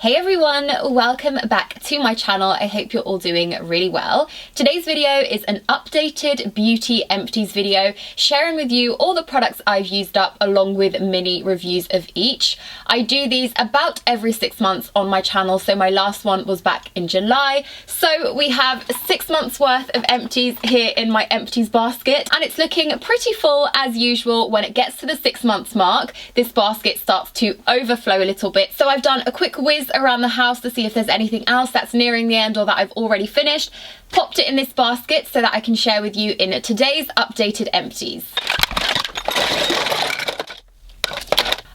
Hey everyone, welcome back to my channel. I hope you're all doing really well. Today's video is an updated beauty empties video, sharing with you all the products I've used up along with mini reviews of each. I do these about every 6 months on my channel, so my last one was back in July. So we have 6 months worth of empties here in my empties basket, and it's looking pretty full as usual. When it gets to the 6 months mark, this basket starts to overflow a little bit. So I've done a quick whiz around the house to see if there's anything else that's nearing the end or that I've already finished, popped it in this basket so that I can share with you in today's updated empties.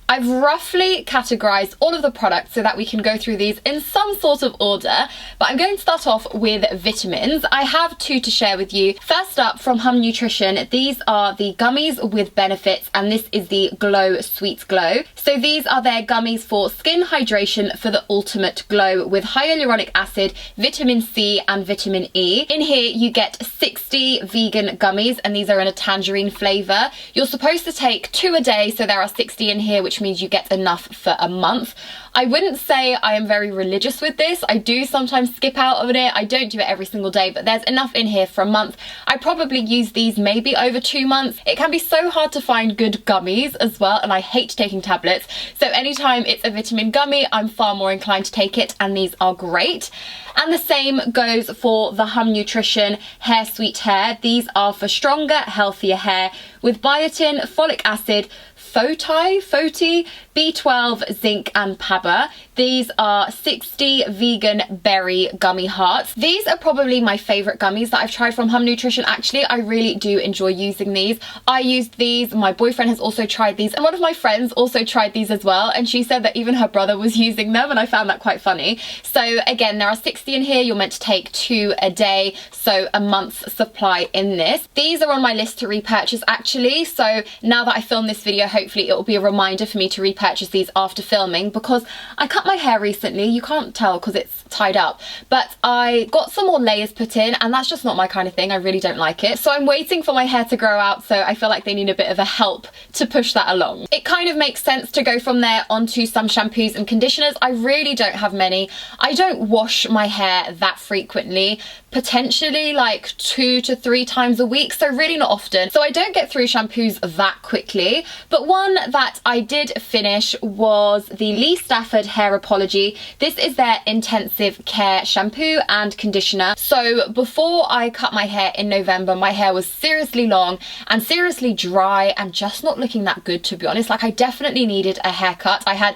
I've roughly categorized all of the products so that we can go through these in some sort of order, but I'm going to start off with vitamins. I have 2 to share with you. First up, from Hum Nutrition, these are the gummies with benefits, and this is the Glow Sweet Glow. So these are their gummies for skin hydration for the ultimate glow with hyaluronic acid, vitamin C and vitamin E. In here you get 60 vegan gummies, and these are in a tangerine flavor. You're supposed to take 2 a day, so there are 60 in here, which means you get enough for a month. I wouldn't say I am very religious with this. I do sometimes skip out of it. I don't do it every single day, but there's enough in here for a month. I probably use these maybe over 2 months. It can be so hard to find good gummies as well, and I hate taking tablets. So anytime it's a vitamin gummy, I'm far more inclined to take it, and these are great. And the same goes for the Hum Nutrition Hair Sweet Hair. These are for stronger, healthier hair with biotin, folic acid, Foti, B12, zinc and PABA. These are 60 vegan berry gummy hearts. These are probably my favourite gummies that I've tried from Hum Nutrition. Actually, I really do enjoy using these. I used these, my boyfriend has also tried these, and one of my friends also tried these as well, and she said that even her brother was using them, and I found that quite funny. So again, there are 60 in here. You're meant to take 2 a day, so a month's supply in this. These are on my list to repurchase actually, so now that I film this video, hopefully it will be a reminder for me to repurchase these after filming, because I cut my hair recently. You can't tell because it's tied up, but I got some more layers put in, and that's just not my kind of thing. I really don't like it. So I'm waiting for my hair to grow out, so I feel like they need a bit of a help to push that along. It kind of makes sense to go from there onto some shampoos and conditioners. I really don't have many. I don't wash my hair that frequently, potentially like 2 to 3 times a week, so really not often. So I don't get through shampoos that quickly, but one that I did finish was the Lee Stafford Hair Apology. This is their intensive care shampoo and conditioner. So before I cut my hair in November, my hair was seriously long and seriously dry and just not looking that good, to be honest. Like, I definitely needed a haircut. I had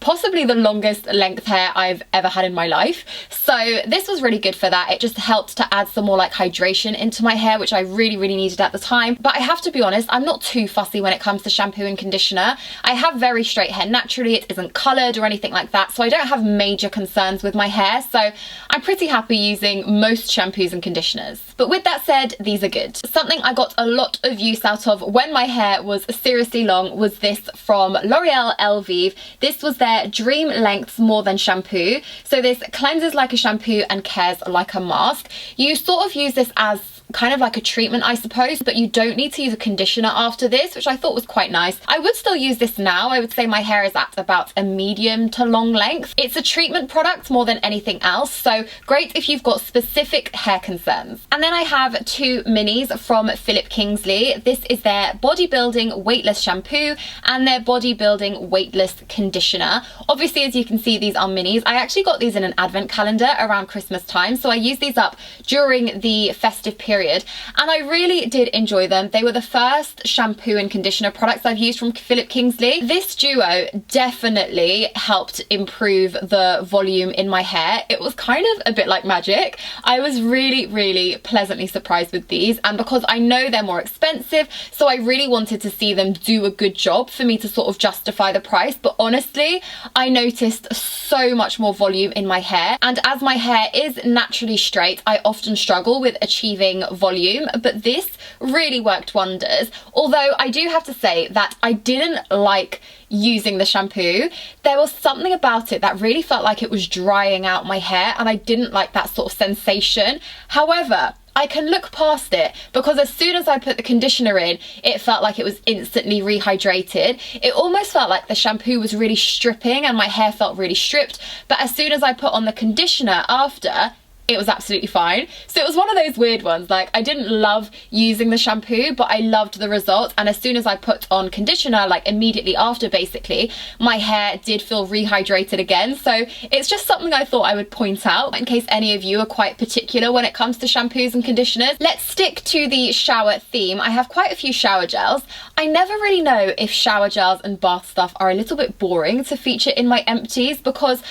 possibly the longest length hair I've ever had in my life. So this was really good for that. It just helped to add some more like hydration into my hair, which I really needed at the time. But I have to be honest, I'm not too fussy when it comes to shampoo and conditioner. I have very straight hair naturally. It isn't coloured or anything like that, so I don't have major concerns with my hair. So I'm pretty happy using most shampoos and conditioners. But with that said, these are good. Something I got a lot of use out of when my hair was seriously long was this from L'Oreal Elvive. This was their Dream Lengths More Than Shampoo. So this cleanses like a shampoo and cares like a mask. You sort of use this as kind of like a treatment, I suppose, but you don't need to use a conditioner after this, which I thought was quite nice. I would still use this now. I would say my hair is at about a medium to long length. It's a treatment product more than anything else, so great if you've got specific hair concerns. And then I have 2 minis from Philip Kingsley. This is their Bodybuilding Weightless Shampoo and their Bodybuilding Weightless Conditioner. Obviously, as you can see, these are minis. I actually got these in an advent calendar around Christmas time, so I used these up during the festive period, and I really did enjoy them. They were the first shampoo and conditioner products I've used from Philip Kingsley. This duo definitely helped improve the volume in my hair. It was kind of a bit like magic. I was really pleasantly surprised with these, and because I know they're more expensive, so I really wanted to see them do a good job for me to sort of justify the price. But honestly, I noticed so much more volume in my hair, and as my hair is naturally straight, I often struggle with achieving volume, but this really worked wonders. Although I do have to say that I didn't like using the shampoo. There was something about it that really felt like it was drying out my hair, and I didn't like that sort of sensation. However, I can look past it, because as soon as I put the conditioner in, it felt like it was instantly rehydrated. It almost felt like the shampoo was really stripping and my hair felt really stripped, but as soon as I put on the conditioner after, it was absolutely fine. So it was one of those weird ones, like I didn't love using the shampoo, but I loved the results, and as soon as I put on conditioner, like immediately after basically, my hair did feel rehydrated again. So it's just something I thought I would point out in case any of you are quite particular when it comes to shampoos and conditioners. Let's stick to the shower theme. I have quite a few shower gels. I never really know if shower gels and bath stuff are a little bit boring to feature in my empties, because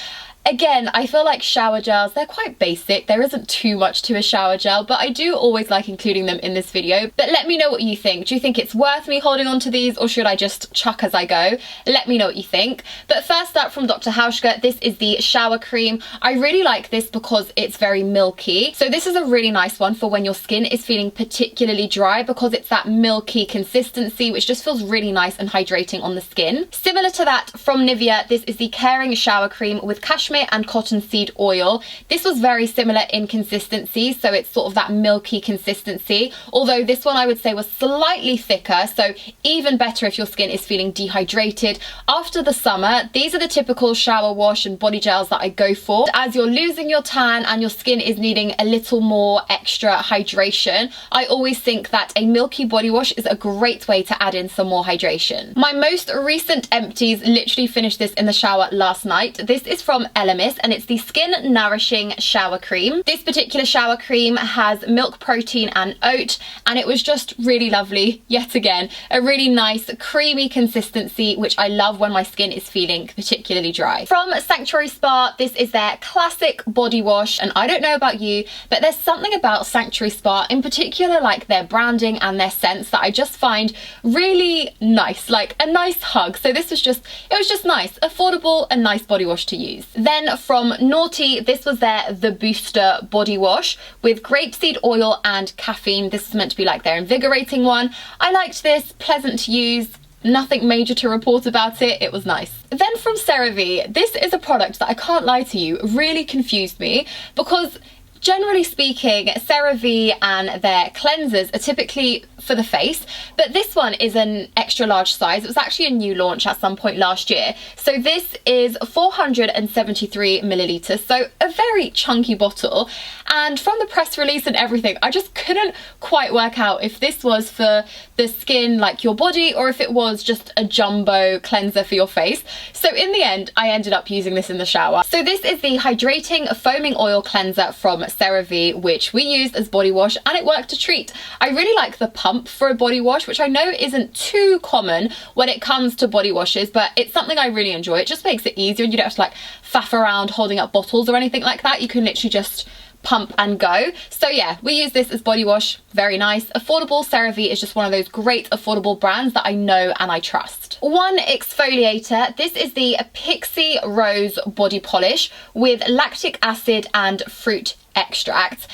again, I feel like shower gels, they're quite basic. There isn't too much to a shower gel, but I do always like including them in this video. But let me know what you think. Do you think it's worth me holding on to these, or should I just chuck as I go? Let me know what you think. But first up, from Dr. Hauschka, this is the shower cream. I really like this because it's very milky. So this is a really nice one for when your skin is feeling particularly dry, because it's that milky consistency which just feels really nice and hydrating on the skin. Similar to that from Nivea, this is the Caring Shower Cream with cashmere and cottonseed oil. This was very similar in consistency, so it's sort of that milky consistency, although this one I would say was slightly thicker, so even better if your skin is feeling dehydrated after the summer. These are the typical shower wash and body gels that I go for as you're losing your tan and your skin is needing a little more extra hydration. I always think that a milky body wash is a great way to add in some more hydration. My most recent empties, literally finished this in the shower last night. This is from and it's the Skin Nourishing Shower Cream. This particular shower cream has milk protein and oat, and it was just really lovely. Yet again, a really nice creamy consistency, which I love when my skin is feeling particularly dry. From Sanctuary Spa, this is their classic body wash, and I don't know about you, but there's something about Sanctuary Spa, in particular like their branding and their scents, that I just find really nice, like a nice hug. So this was just, it was just nice, affordable and nice body wash to use. Then from Naughty, this was their The Booster body wash with grapeseed oil and caffeine. This is meant to be like their invigorating one. I liked this, pleasant to use, nothing major to report about it. It was nice. Then from CeraVe, this is a product that I can't lie to you, really confused me, because generally speaking, CeraVe and their cleansers are typically for the face, but this one is an extra large size. It was actually a new launch at some point last year. So this is 473 milliliters, so a very chunky bottle. And from the press release and everything, I just couldn't quite work out if this was for the skin like your body, or if it was just a jumbo cleanser for your face. So in the end, I ended up using this in the shower. So this is the Hydrating Foaming Oil Cleanser from CeraVe, which we used as body wash, and it worked a treat. I really like the pump for a body wash, which I know isn't too common when it comes to body washes, but it's something I really enjoy. It just makes it easier, and you don't have to like faff around holding up bottles or anything like that. You can literally just pump and go. So yeah, we use this as body wash. Very nice, affordable. CeraVe is just one of those great affordable brands that I know and I trust. One exfoliator, this is the Pixie Rose body polish with lactic acid and fruit extract.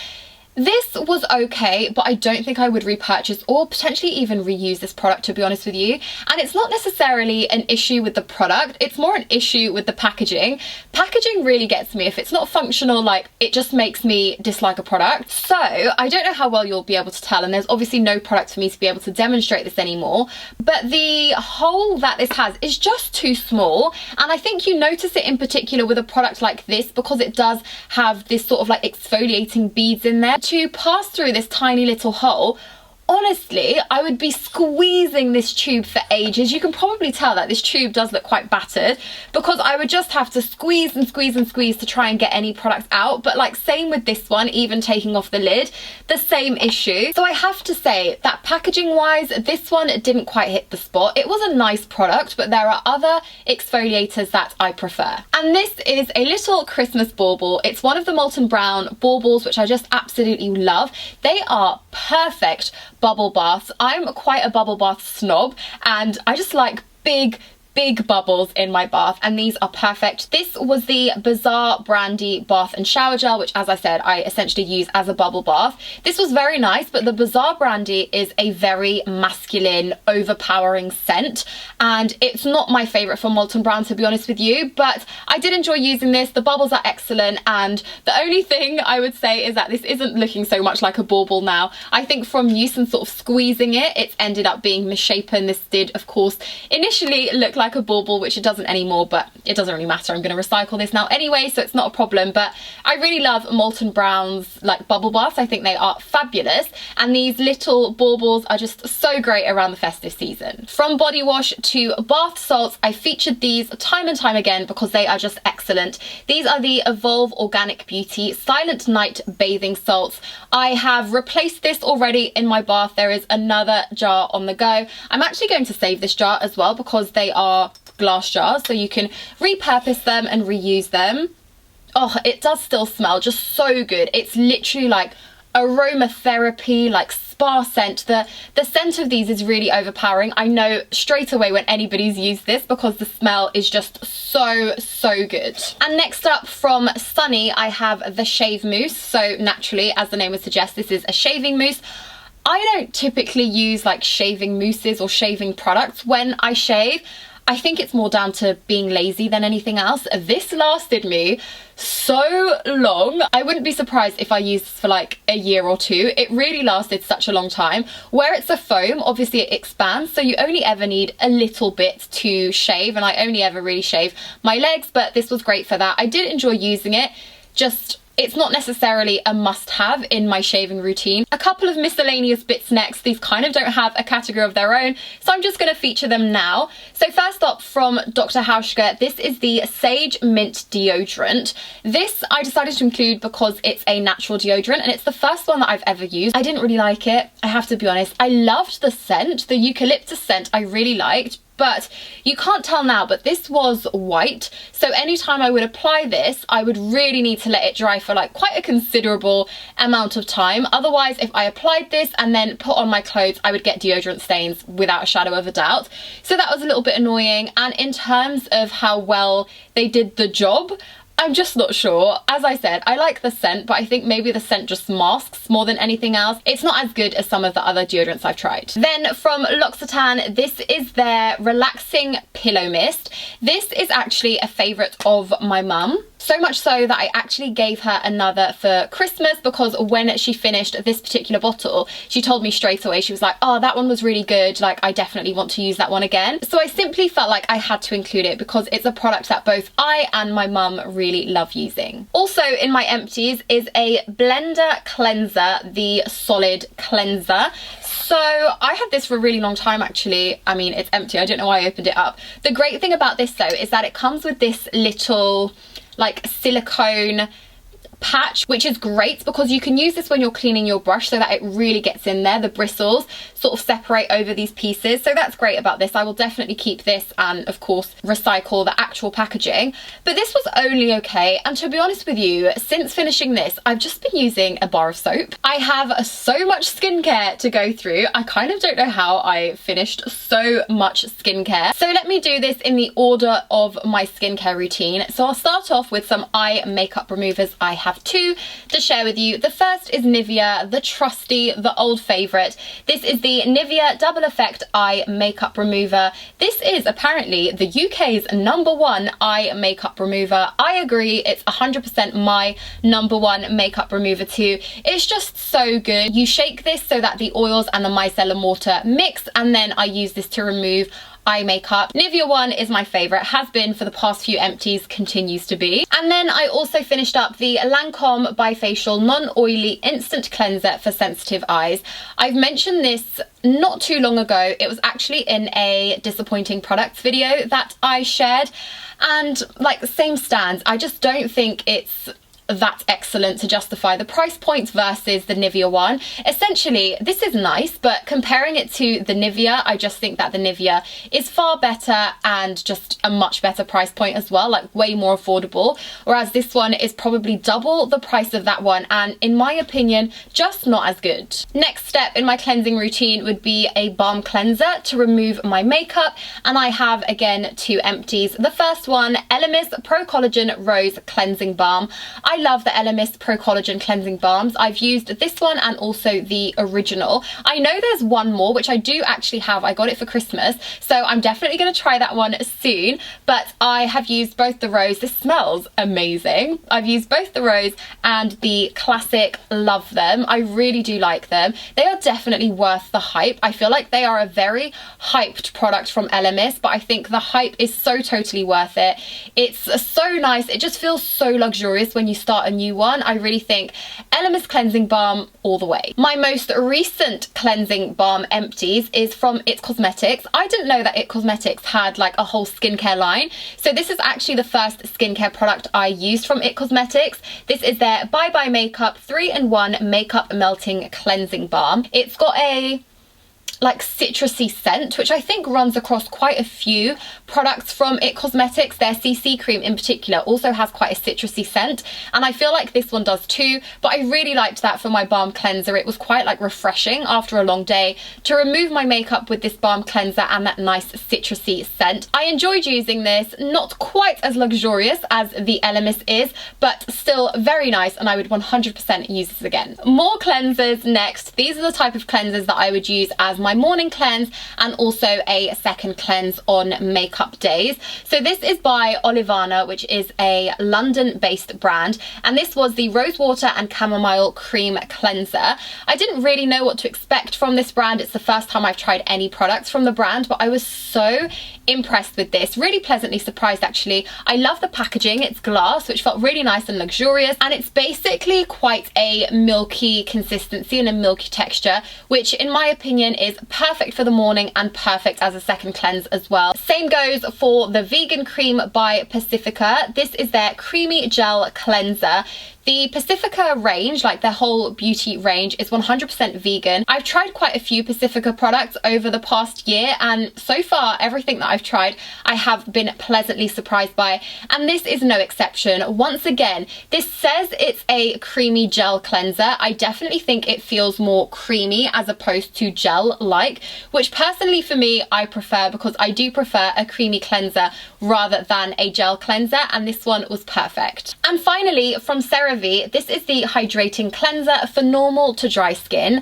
This was okay, but I don't think I would repurchase or potentially even reuse this product, to be honest with you. And it's not necessarily an issue with the product, it's more an issue with the packaging. Packaging really gets me. If it's not functional, like, it just makes me dislike a product. So I don't know how well you'll be able to tell, and there's obviously no product for me to be able to demonstrate this anymore, but the hole that this has is just too small. And I think you notice it in particular with a product like this, because it does have this sort of like exfoliating beads in there. To pass through this tiny little hole, honestly, I would be squeezing this tube for ages. You can probably tell that this tube does look quite battered, because I would just have to squeeze and squeeze and squeeze to try and get any product out. But like, same with this one, even taking off the lid, the same issue. So I have to say that packaging wise, this one didn't quite hit the spot. It was a nice product, but there are other exfoliators that I prefer. And this is a little Christmas bauble. It's one of the Molten Brown baubles, which I just absolutely love. They are perfect bubble baths. I'm quite a bubble bath snob, and I just like big big bubbles in my bath, and these are perfect. This was the Bazaar Brandy Bath and Shower Gel, which, as I said, I essentially use as a bubble bath. This was very nice, but the Bazaar Brandy is a very masculine, overpowering scent, and it's not my favourite for Molton Brown, to be honest with you, but I did enjoy using this. The bubbles are excellent, and the only thing I would say is that this isn't looking so much like a bauble now. I think from use and sort of squeezing it, it's ended up being misshapen. This did, of course, initially look like a bauble, which it doesn't anymore, but it doesn't really matter. I'm going to recycle this now anyway, so it's not a problem. But I really love Molton Brown's like bubble baths. I think they are fabulous, and these little baubles are just so great around the festive season. From body wash to bath salts, I featured these time and time again because they are just excellent. These are the Evolve Organic Beauty Silent Night Bathing Salts. I have replaced this already in my bath. There is another jar on the go. I'm actually going to save this jar as well because they are glass jars, so you can repurpose them and reuse them. Oh, it does still smell just so good. It's literally like aromatherapy, like spa scent. The scent of these is really overpowering. I know straight away when anybody's used this because the smell is just so good. And next up from Sunny, I have the Shave Mousse. So naturally, as the name would suggest, this is a shaving mousse. I don't typically use like shaving mousses or shaving products when I shave. I think it's more down to being lazy than anything else. This lasted me so long. I wouldn't be surprised if I used this for like a year or two. It really lasted such a long time. Where it's a foam, obviously it expands, so you only ever need a little bit to shave, and I only ever really shave my legs, but this was great for that. I did enjoy using it, just it's not necessarily a must-have in my shaving routine. A couple of miscellaneous bits next. These kind of don't have a category of their own, so I'm just going to feature them now. So first up from Dr. Hauschka, this is the Sage Mint Deodorant. This I decided to include because it's a natural deodorant, and it's the first one that I've ever used. I didn't really like it, I have to be honest. I loved the scent, the eucalyptus scent I really liked, but you can't tell now, but this was white, so anytime I would apply this, I would really need to let it dry for like quite a considerable amount of time. Otherwise, if I applied this and then put on my clothes, I would get deodorant stains without a shadow of a doubt. So that was a little bit annoying, and in terms of how well they did the job, I'm just not sure. As I said, I like the scent, but I think maybe the scent just masks more than anything else. It's not as good as some of the other deodorants I've tried. Then from L'Occitane, this is their Relaxing Pillow Mist. This is actually a favourite of my mum. So much so that I actually gave her another for Christmas, because when she finished this particular bottle, she told me straight away, she was like, oh, that one was really good, like I definitely want to use that one again. So I simply felt like I had to include it because it's a product that both I and my mum really love using. Also in my empties is a Blender Cleanser, the Solid Cleanser. So I had this for a really long time actually. I mean, it's empty, I don't know why I opened it up. The great thing about this though is that it comes with this little like silicone patch, which is great because you can use this when you're cleaning your brush so that it really gets in there. The bristles sort of separate over these pieces, so that's great about this. I will definitely keep this and of course recycle the actual packaging. But this was only okay, and to be honest with you, since finishing this, I've just been using a bar of soap. I have so much skincare to go through. I kind of don't know how I finished so much skincare. So let me do this in the order of my skincare routine. So I'll start off with some eye makeup removers. I have two to share with you. The first is Nivea, the trusty, the old favourite. This is the Nivea Double Effect Eye Makeup Remover. This is apparently the UK's #1 eye makeup remover. I agree, it's 100% my #1 makeup remover too. It's just so good. You shake this so that the oils and the micellar water mix, and then I use this to remove eye makeup. Nivea one is my favourite, has been for the past few empties, continues to be. And then I also finished up the Lancome Bifacial Non-Oily Instant Cleanser for sensitive eyes. I've mentioned this not too long ago. It was actually in a disappointing products video that I shared, and like, same stands. I just don't think it's that excellent to justify the price points versus the Nivea one. Essentially, this is nice, but comparing it to the Nivea, I just think that the Nivea is far better and just a much better price point as well, like way more affordable, whereas this one is probably double the price of that one, and in my opinion, just not as good. Next step in my cleansing routine would be a balm cleanser to remove my makeup, and I have again 2 empties. The first one, Elemis Pro Collagen Rose Cleansing Balm. I love the Elemis Pro Collagen Cleansing Balms. I've used this one and also the original. I know there's one more, which I do actually have. I got it for Christmas, so I'm definitely going to try that one soon, but I have used both the Rose. This smells amazing. I've used both the Rose and the Classic. Love them. I really do like them. They are definitely worth the hype. I feel like they are a very hyped product from Elemis, but I think the hype is so totally worth it. It's so nice. It just feels so luxurious when you start a new one. I really think Elemis Cleansing Balm all the way. My most recent cleansing balm, Empties, is from It Cosmetics. I didn't know that It Cosmetics had like a whole skincare line, so this is actually the first skincare product I used from It Cosmetics. This is their Bye Bye Makeup 3-in-1 Makeup Melting Cleansing Balm. It's got a like citrusy scent, which I think runs across quite a few products from It Cosmetics. Their CC cream in particular also has quite a citrusy scent, and I feel like this one does too, but I really liked that for my balm cleanser. It was quite like refreshing after a long day to remove my makeup with this balm cleanser and that nice citrusy scent. I enjoyed using this. Not quite as luxurious as the Elemis is, but still very nice, and I would 100% use this again. More cleansers next. These are the type of cleansers that I would use as my morning cleanse and also a second cleanse on makeup days. So this is by Olivana, which is a London-based brand, and this was the Rose Water and Chamomile Cream Cleanser. I didn't really know what to expect from this brand. It's the first time I've tried any products from the brand, but I was so impressed with this. Really pleasantly surprised, actually. I love the packaging. It's glass, which felt really nice and luxurious, and it's basically quite a milky consistency and a milky texture, which in my opinion is perfect for the morning and perfect as a second cleanse as well. Same goes for the Vegan Cream by Pacifica. This is their creamy gel cleanser. The Pacifica range, like their whole beauty range, is 100% vegan. I've tried quite a few Pacifica products over the past year, and so far everything that I've tried I have been pleasantly surprised by, and this is no exception. Once again, this says it's a creamy gel cleanser. I definitely think it feels more creamy as opposed to gel-like, which personally for me I prefer, because I do prefer a creamy cleanser rather than a gel cleanser, and this one was perfect. And finally, from Serum, this is the hydrating cleanser for normal to dry skin.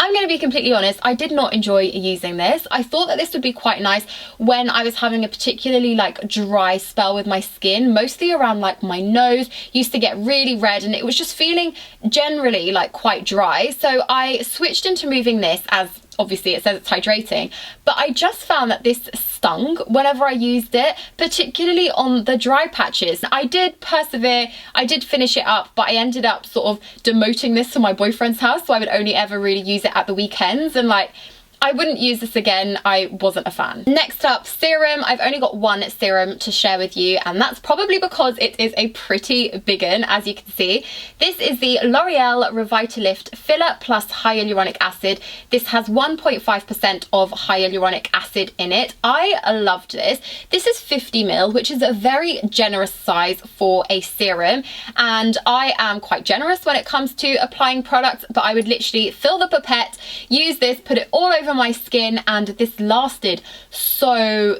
I'm going to be completely honest, I did not enjoy using this. I thought that this would be quite nice when I was having a particularly like dry spell with my skin, mostly around like my nose, used to get really red, and it was just feeling generally like quite dry. So I switched into moving this, as obviously it says it's hydrating, but I just found that this stung whenever I used it, particularly on the dry patches. I did persevere, I did finish it up, but I ended up sort of demoting this to my boyfriend's house, so I would only ever really use it at the weekends, and like I wouldn't use this again. I wasn't a fan. Next up, serum. I've only got one serum to share with you, and that's probably because it is a pretty big one, as you can see. This is the L'Oreal Revitalift Filler Plus Hyaluronic Acid. This has 1.5% of hyaluronic acid in it. I loved this. This is 50ml, which is a very generous size for a serum, and I am quite generous when it comes to applying products, but I would literally fill the pipette, use this, put it all over my skin, and this lasted so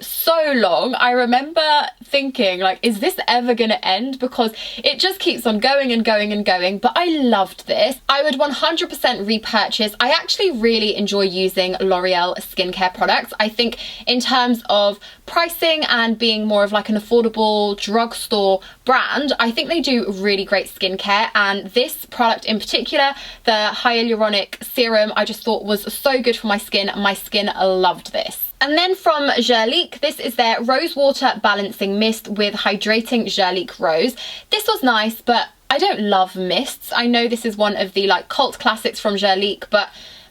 long. I remember thinking like, is this ever gonna end? Because it just keeps on going and going and going, but I loved this. I would 100% repurchase. I actually really enjoy using L'Oreal skincare products. I think in terms of pricing and being more of like an affordable drugstore brand, I think they do really great skincare, and this product in particular, the hyaluronic serum, I just thought was so good for my skin. My skin loved this. And then from Gerlique, this is their Rose Water Balancing Mist with Hydrating Gerlique Rose. This was nice, but I don't love mists. I know this is one of the like cult classics from Gerlique, but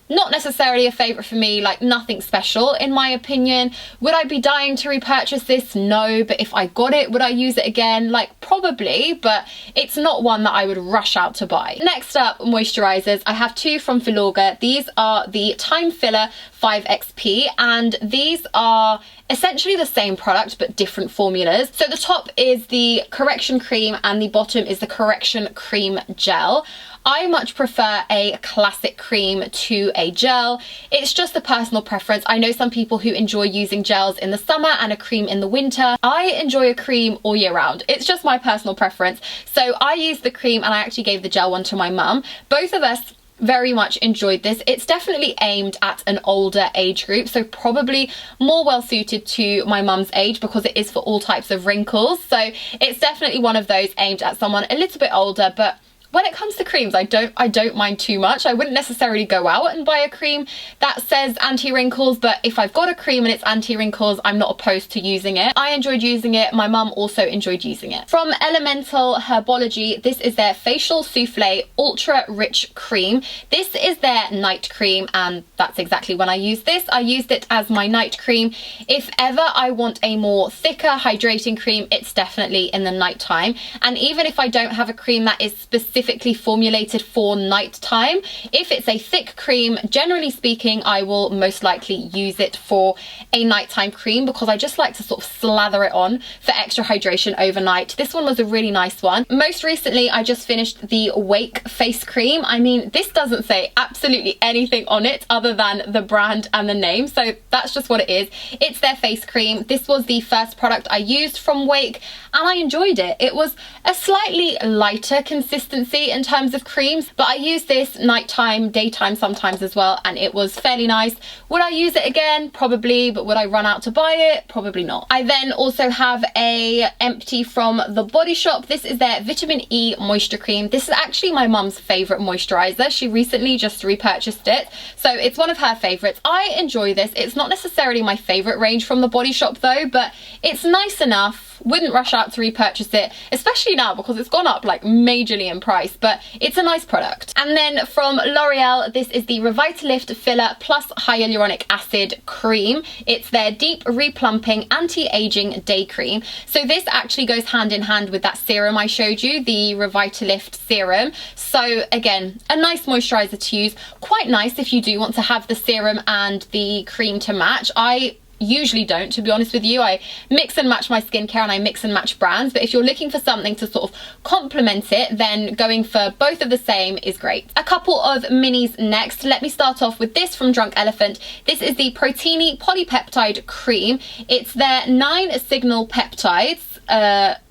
Not necessarily a favourite for me, like nothing special in my opinion. Would I be dying to repurchase this? No, but if I got it, would I use it again? Like probably, but it's not one that I would rush out to buy. Next up, moisturizers. I have two from Filorga. These are the Time Filler 5XP, and these are essentially the same product but different formulas. So the top is the correction cream and the bottom is the correction cream gel. I much prefer a classic cream to a gel. It's just a personal preference. I know some people who enjoy using gels in the summer and a cream in the winter. I enjoy a cream all year round. It's just my personal preference. So I used the cream and I actually gave the gel one to my mum. Both of us very much enjoyed this. It's definitely aimed at an older age group, so probably more well suited to my mum's age because it is for all types of wrinkles. So it's definitely one of those aimed at someone a little bit older, but when it comes to creams, I don't mind too much. I wouldn't necessarily go out and buy a cream that says anti-wrinkles, but if I've got a cream and it's anti-wrinkles, I'm not opposed to using it. I enjoyed using it. My mum also enjoyed using it. From Elemental Herbology, this is their Facial Souffle Ultra Rich Cream. This is their night cream, and that's exactly when I used this. I used it as my night cream. If ever I want a more thicker hydrating cream, it's definitely in the night time. And even if I don't have a cream that is specifically formulated for nighttime, if it's a thick cream, generally speaking, I will most likely use it for a nighttime cream because I just like to sort of slather it on for extra hydration overnight. This one was a really nice one. Most recently, I just finished the Wake face cream. I mean, this doesn't say absolutely anything on it other than the brand and the name, so that's just what it is. It's their face cream. This was the first product I used from Wake and I enjoyed it. It was a slightly lighter consistency in terms of creams, but I used this nighttime, daytime sometimes as well, and it was fairly nice. Would I use it again? Probably, but would I run out to buy it? Probably not. I then also have a Empty from The Body Shop. This is their Vitamin E Moisture Cream. This is actually my mum's favourite moisturiser. She recently just repurchased it, so it's one of her favourites. I enjoy this. It's not necessarily my favourite range from The Body Shop though, but it's nice enough. Wouldn't rush out to repurchase it, especially now because it's gone up like majorly in price, but it's a nice product. And then from L'Oreal, this is the Revitalift Filler Plus Hyaluronic Acid Cream. It's their Deep Replumping Anti-Aging Day Cream. So this actually goes hand in hand with that serum I showed you, the Revitalift Serum. So again, a nice moisturiser to use. Quite nice if you do want to have the serum and the cream to match. I usually don't, to be honest with you. I mix and match my skincare and I mix and match brands, but if you're looking for something to sort of complement it, then going for both of the same is great. A couple of minis next. Let me start off with this from Drunk Elephant. This is the Proteini Polypeptide Cream. It's their 9 signal peptides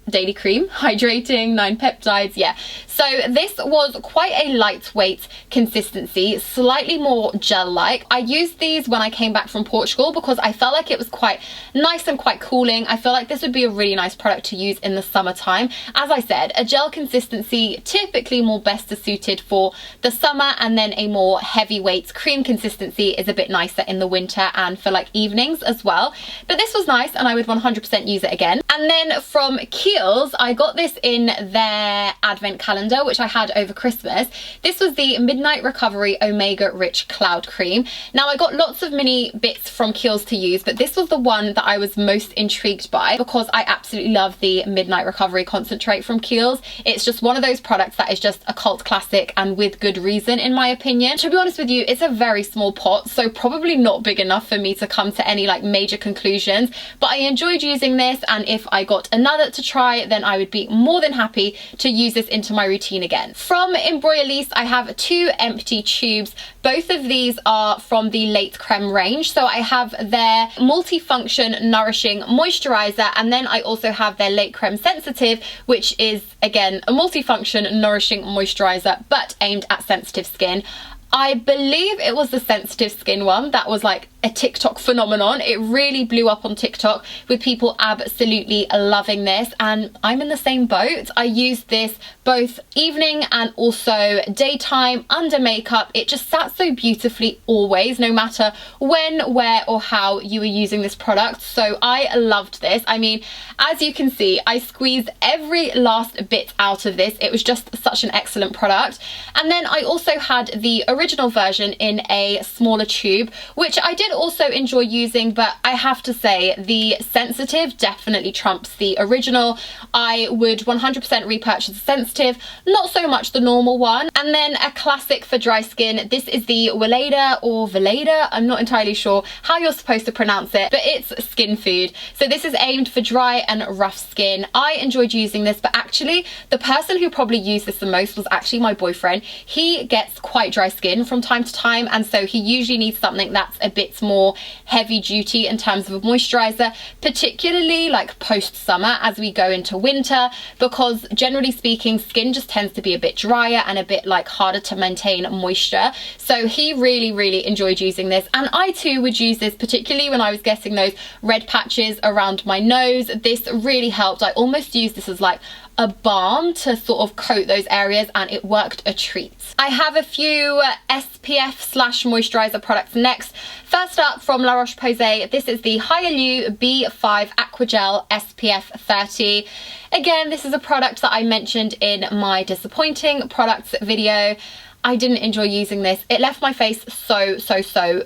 daily cream, hydrating, 9 peptides, yeah. So this was quite a lightweight consistency, slightly more gel-like. I used these when I came back from Portugal because I felt like it was quite nice and quite cooling. I feel like this would be a really nice product to use in the summertime. As I said, a gel consistency typically more best suited for the summer, and then a more heavyweight cream consistency is a bit nicer in the winter and for like evenings as well. But this was nice and I would 100% use it again. And then from Kiehl's, I got this in their advent calendar, which I had over Christmas. This was the Midnight Recovery Omega Rich Cloud Cream. Now I got lots of mini bits from Kiehl's to use, but this was the one that I was most intrigued by because I absolutely love the Midnight Recovery Concentrate from Kiehl's. It's just one of those products that is just a cult classic, and with good reason in my opinion. To be honest with you, it's a very small pot, so probably not big enough for me to come to any like major conclusions, but I enjoyed using this, and if I got another to try, then I would be more than happy to use this into my routine again. From Embroyaliste, I have 2 empty tubes. Both of these are from the Late Creme range. So I have their Multifunction Nourishing Moisturizer, and then I also have their Late Creme Sensitive, which is again a multifunction nourishing moisturizer but aimed at sensitive skin. I believe it was the sensitive skin one that was like a TikTok phenomenon. It really blew up on TikTok with people absolutely loving this, and I'm in the same boat. I use this both evening and also daytime under makeup. It just sat so beautifully always, no matter when, where or how you were using this product. So I loved this. I mean, as you can see, I squeezed every last bit out of this. It was just such an excellent product. And then I also had the original version in a smaller tube, which I did also enjoy using, but I have to say the sensitive definitely trumps the original. I would 100% repurchase the sensitive, not so much the normal one. And then a classic for dry skin, this is the Weleda or Veleda, I'm not entirely sure how you're supposed to pronounce it, but it's Skin Food. So this is aimed for dry and rough skin. I enjoyed using this, but actually the person who probably used this the most was actually my boyfriend. He gets quite dry skin from time to time, and so he usually needs something that's a bit more heavy duty in terms of a moisturizer, particularly like post-summer as we go into winter, because generally speaking skin just tends to be a bit drier and a bit like harder to maintain moisture. So he really enjoyed using this, and I too would use this, particularly when I was getting those red patches around my nose. This really helped. I almost used this as like a balm to sort of coat those areas, and it worked a treat. I have a few SPF/moisturizer products next. First up, from La Roche-Posay, this is the Hyaloo B5 Aquagel SPF 30. Again, this is a product that I mentioned in my disappointing products video. I didn't enjoy using this. It left my face so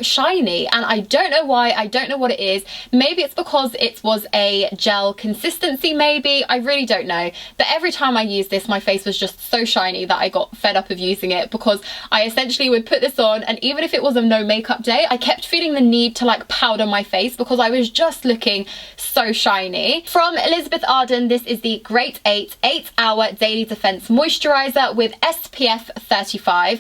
shiny, and I don't know why. I don't know what it is. Maybe it's because it was a gel consistency, maybe. I really don't know. But every time I used this, my face was just so shiny that I got fed up of using it, because I essentially would put this on, and even if it was a no makeup day, I kept feeling the need to like powder my face because I was just looking so shiny. From Elizabeth Arden, this is the Great 8-Hour Daily Defense Moisturizer with SPF 35.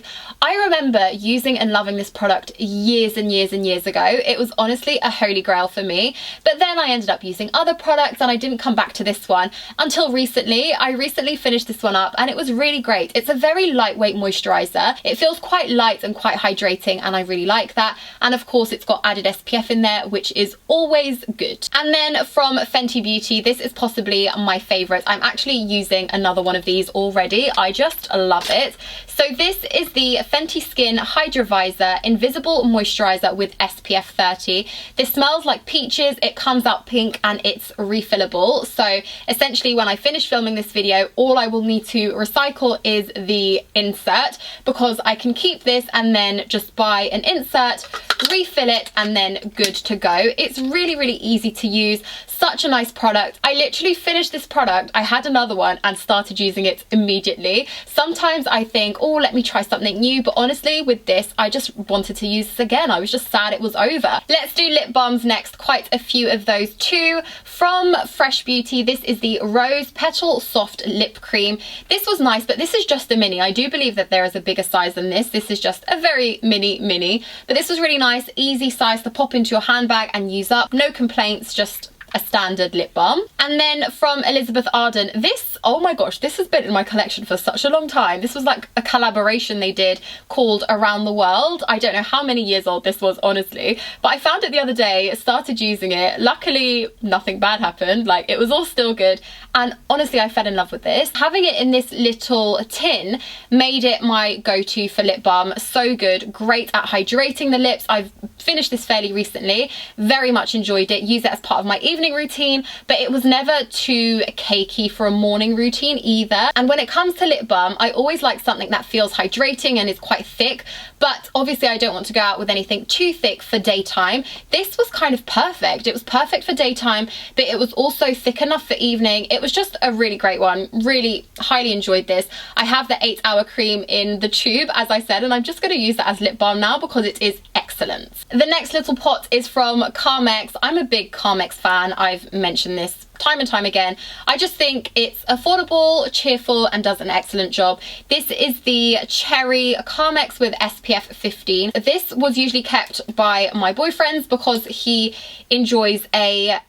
I remember using and loving this product years and years ago. It was honestly a holy grail for me, but then I ended up using other products and I didn't come back to this one until recently. I recently finished this one up and it was really great. It's a very lightweight moisturizer. It feels quite light and quite hydrating, and I really like that. And of course it's got added SPF in there, which is always good. And then from Fenty Beauty, this is possibly my favorite. I'm actually using another one of these already. I just love it. So this is the Fenty Skin Hydrovisor Invisible Moisturizer with SPF 30. This smells like peaches, it comes out pink, and it's refillable. So essentially when I finish filming this video, all I will need to recycle is the insert, because I can keep this and then just buy an insert, refill it, and then good to go. It's really easy to use. Such a nice product. I literally finished this product, I had another one and started using it immediately. Sometimes I think, oh, let me try something new, but honestly with this I just wanted to use this again. I was just sad it was over. Let's do lip balms next. Quite a few of those too. From Fresh Beauty, this is the Rose Petal Soft Lip Cream. This was nice, but this is just a mini. I do believe that there is a bigger size than this. This is just a very mini, but this was really nice. Easy size to pop into your handbag and use up. No complaints, just a standard lip balm. And then from Elizabeth Arden, this, oh my gosh, this has been in my collection for such a long time. This was like a collaboration they did called Around the World. I don't know how many years old this was, honestly, but I found it the other day, started using it. Luckily, nothing bad happened. Like, it was all still good. And honestly, I fell in love with this. Having it in this little tin made it my go-to for lip balm. So good, great at hydrating the lips. I've finished this fairly recently, very much enjoyed it. Use it as part of my evening routine, but it was never too cakey for a morning routine either. And when it comes to lip balm, I always like something that feels hydrating and is quite thick, but obviously I don't want to go out with anything too thick for daytime. This was kind of perfect. It was perfect for daytime, but it was also thick enough for evening. It was just a really great one. Really highly enjoyed this. I have the 8-Hour cream in the tube, as I said, and I'm just going to use that as lip balm now because it is excellent. The next little pot is from Carmex. I'm a big Carmex fan. I've mentioned this time and time again. I just think it's affordable, cheerful, and does an excellent job. This is the Cherry Carmex with SPF 15. This was usually kept by my boyfriend's because he enjoys a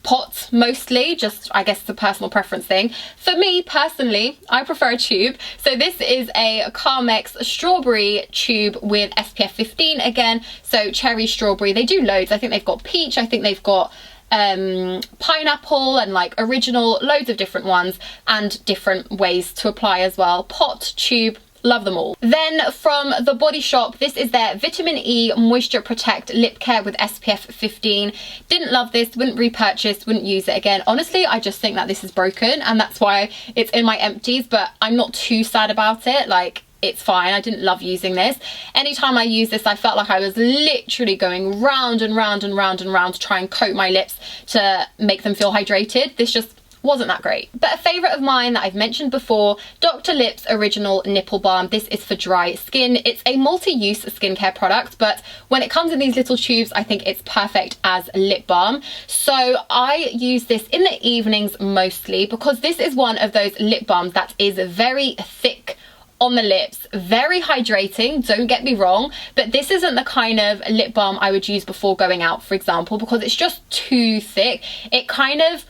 pot mostly, just I guess it's a personal preference thing. For me personally, I prefer a tube. So this is a Carmex strawberry tube with SPF 15 again, so cherry, strawberry. They do loads. I think they've got peach, I think they've got pineapple and like original, loads of different ones and different ways to apply as well. Pot, tube, love them all. Then from the Body Shop, this is their Vitamin E Moisture Protect Lip Care with SPF 15. Didn't love this, wouldn't repurchase, wouldn't use it again. Honestly, I just think that this is broken and that's why it's in my empties, but I'm not too sad about it. Like, it's fine. I didn't love using this. Anytime I use this, I felt like I was literally going round and round and round and round to try and coat my lips to make them feel hydrated. This just wasn't that great. But a favourite of mine that I've mentioned before, Dr. Lips Original Nipple Balm. This is for dry skin. It's a multi-use skincare product, but when it comes in these little tubes, I think it's perfect as lip balm. So I use this in the evenings mostly because this is one of those lip balms that is very thick on the lips, very hydrating, don't get me wrong, but this isn't the kind of lip balm I would use before going out, for example, because it's just too thick. It kind of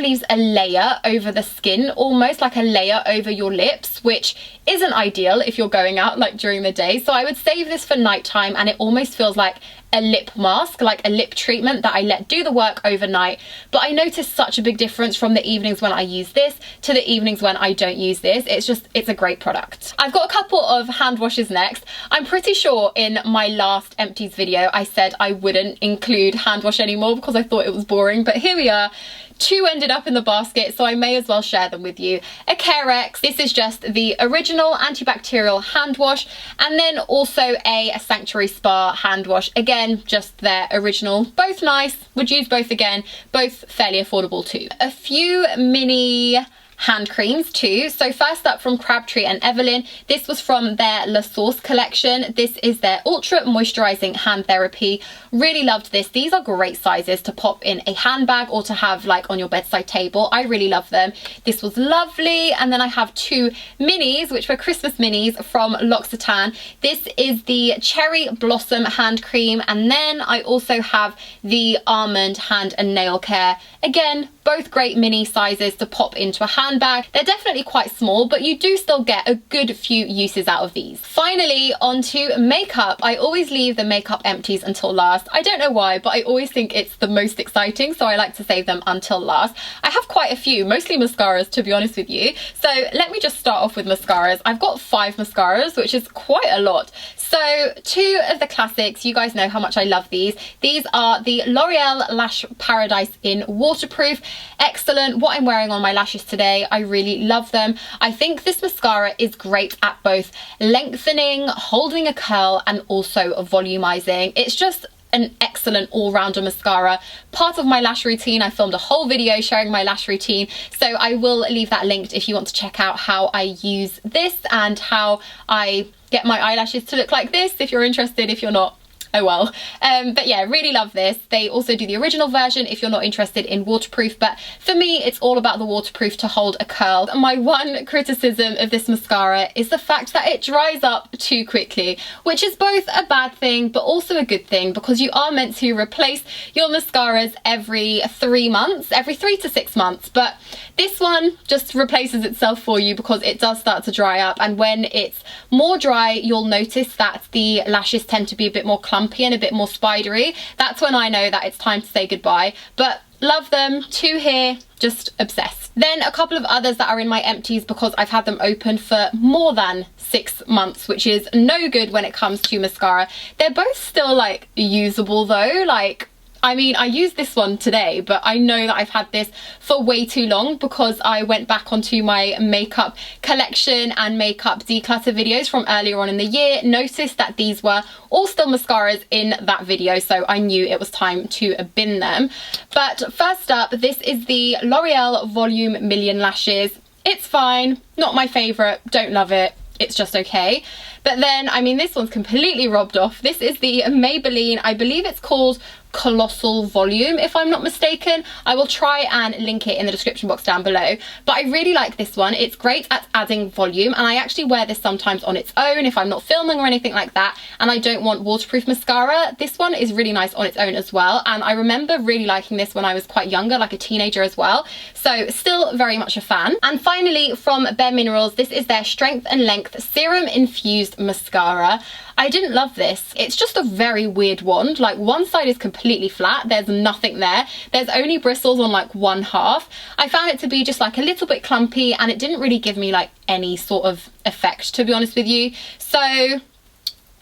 leaves a layer over the skin, almost like a layer over your lips, which isn't ideal if you're going out like during the day. So I would save this for nighttime, and it almost feels like a lip mask, like a lip treatment that I let do the work overnight. But I noticed such a big difference from the evenings when I use this to the evenings when I don't use this. It's a great product. I've got a couple of hand washes next. I'm pretty sure in my last Empties video I said I wouldn't include hand wash anymore because I thought it was boring, but here we are. Two ended up in the basket, so I may as well share them with you. A Carex, this is just the original antibacterial hand wash, and then also a Sanctuary Spa hand wash. Again, just their original. Both nice, would use both again, both fairly affordable too. A few mini hand creams too. So first up from Crabtree and Evelyn, this was from their La Source collection. This is their Ultra Moisturizing Hand Therapy. Really loved this. These are great sizes to pop in a handbag or to have like on your bedside table. I really love them. This was lovely. And then I have two minis, which were Christmas minis from L'Occitane. This is the Cherry Blossom hand cream, and then I also have the Almond hand and nail care. Again, both great mini sizes to pop into a handbag. They're definitely quite small, but you do still get a good few uses out of these. Finally, onto makeup. I always leave the makeup empties until last. I don't know why, but I always think it's the most exciting, so I like to save them until last. I have quite a few, mostly mascaras to be honest with you. So let me just start off with mascaras. I've got 5 mascaras, which is quite a lot. So 2 of the classics, you guys know how much I love these. These are the L'Oreal Lash Paradise in Waterproof. Excellent. What I'm wearing on my lashes today, I really love them. I think this mascara is great at both lengthening, holding a curl, and also volumizing. It's just an excellent all-rounder mascara. Part of my lash routine. I filmed a whole video sharing my lash routine, so I will leave that linked if you want to check out how I use this and how I get my eyelashes to look like this, if you're interested. If you're not, oh well. But yeah, really love this. They also do the original version if you're not interested in waterproof, but for me it's all about the waterproof to hold a curl. My one criticism of this mascara is the fact that it dries up too quickly, which is both a bad thing but also a good thing, because you are meant to replace your mascaras every 3 months, every 3 to 6 months, but this one just replaces itself for you because it does start to dry up, and when it's more dry you'll notice that the lashes tend to be a bit more clumpy and a bit more spidery. That's when I know that it's time to say goodbye. But love them. 2 here, just obsessed. Then a couple of others that are in my empties because I've had them open for more than 6 months, which is no good when it comes to mascara. They're both still like usable though. Like, I mean, I used this one today, but I know that I've had this for way too long because I went back onto my makeup collection and makeup declutter videos from earlier on in the year, noticed that these were all still mascaras in that video, so I knew it was time to bin them. But first up, this is the L'Oreal Volume Million Lashes. It's fine, not my favourite, don't love it. It's just okay. But then, I mean, this one's completely robbed off. This is the Maybelline, I believe it's called colossal volume, if I'm not mistaken. I will try and link it in the description box down below. But I really like this one. It's great at adding volume, and I actually wear this sometimes on its own if I'm not filming or anything like that and I don't want waterproof mascara. This one is really nice on its own as well, and I remember really liking this when I was quite younger, like a teenager as well. So still very much a fan. And finally, from Bare Minerals, this is their Strength and Length Serum Infused Mascara. I didn't love this. It's just a very weird wand. Like, one side is completely flat, there's nothing there. There's only bristles on like one half. I found it to be just like a little bit clumpy, and it didn't really give me like any sort of effect, to be honest with you. So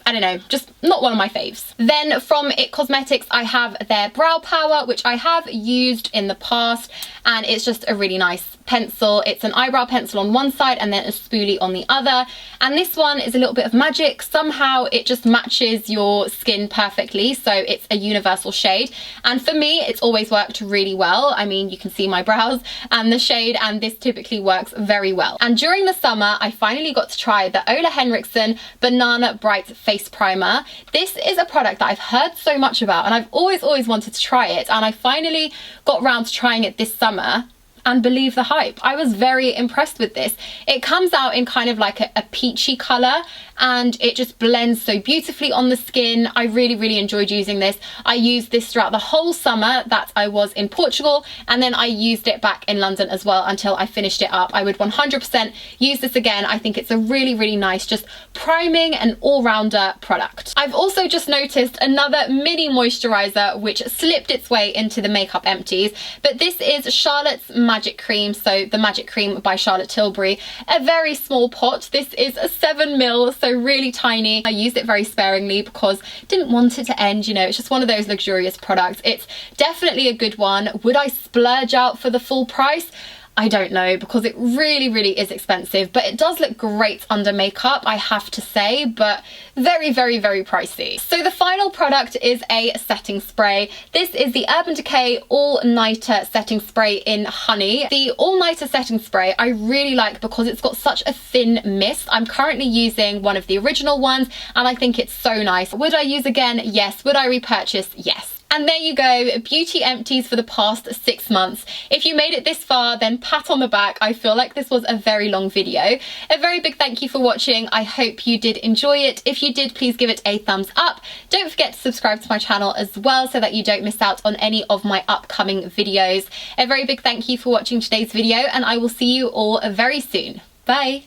I don't know, just not one of my faves. Then from IT Cosmetics, I have their Brow Power, which I have used in the past, and it's just a really nice pencil. It's an eyebrow pencil on one side and then a spoolie on the other. And this one is a little bit of magic. Somehow it just matches your skin perfectly, so it's a universal shade. And for me, it's always worked really well. I mean, you can see my brows and the shade, and this typically works very well. And during the summer, I finally got to try the Ole Henriksen Banana Bright Face Primer. This is a product that I've heard so much about, and I've always wanted to try it, and I finally got round to trying it this summer. And believe the hype, I was very impressed with this. It comes out in kind of like a peachy colour, and it just blends so beautifully on the skin. I really enjoyed using this. I used this throughout the whole summer that I was in Portugal, and then I used it back in London as well until I finished it up. I would 100% use this again. I think it's a really nice, just priming and all-rounder product. I've also just noticed another mini moisturizer which slipped its way into the makeup empties, but this is Charlotte's Magic Cream, so the Magic Cream by Charlotte Tilbury. A very small pot. This is a 7ml, so really tiny. I used it very sparingly because I didn't want it to end, you know. It's just one of those luxurious products. It's definitely a good one. Would I splurge out for the full price? I don't know, because it really is expensive, but it does look great under makeup, I have to say, but very pricey. So the final product is a setting spray. This is the Urban Decay All Nighter Setting Spray in Honey. The All Nighter Setting Spray I really like because it's got such a thin mist. I'm currently using one of the original ones, and I think it's so nice. Would I use again? Yes. Would I repurchase? Yes. And there you go, beauty empties for the past 6 months. If you made it this far, then pat on the back. I feel like this was a very long video. A very big thank you for watching. I hope you did enjoy it. If you did, please give it a thumbs up. Don't forget to subscribe to my channel as well so that you don't miss out on any of my upcoming videos. A very big thank you for watching today's video, and I will see you all very soon. Bye!